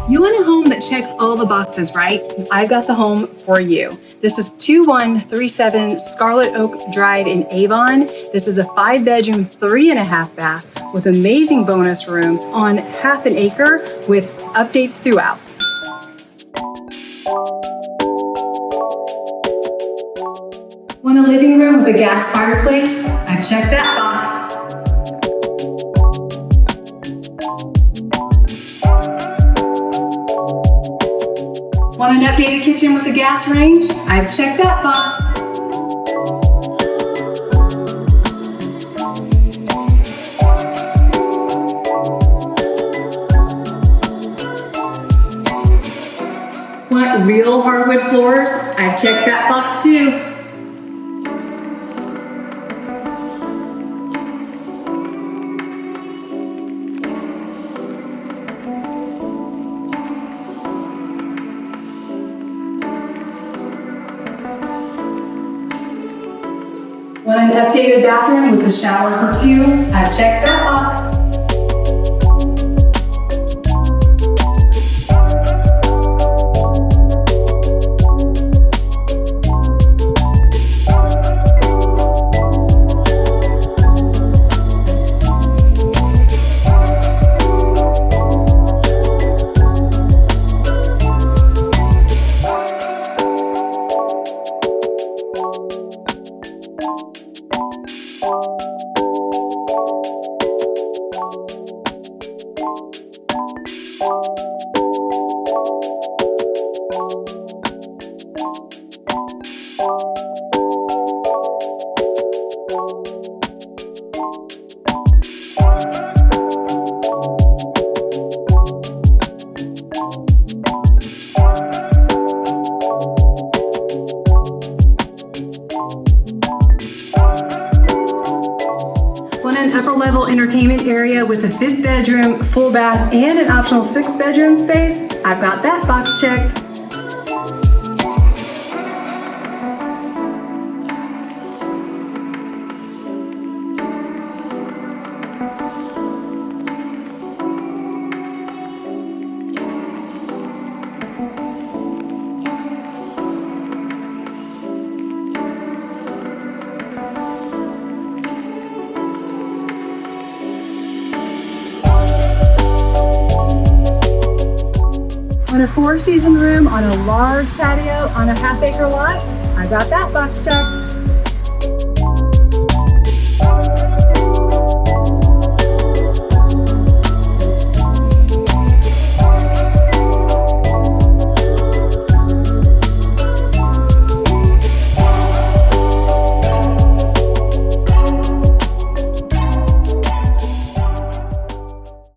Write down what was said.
You want a home that checks all the boxes, right? I've got the home for you. This is 2137 Scarlet Oak Drive in Avon. This is a 5-bedroom, 3.5 bath with amazing bonus room on half an acre with updates throughout. Want a living room with a gas fireplace? I've checked that box. Want an updated kitchen with a gas range? I've checked that box. Want real hardwood floors? I've checked that box too. Want an updated bathroom with a shower for 2? I've checked that box. Want an upper level entertainment area with a 5th bedroom, full bath, and an optional 6th bedroom space? I've got that box checked. Want a 4-season room on a large patio on a half-acre lot? I got that box checked.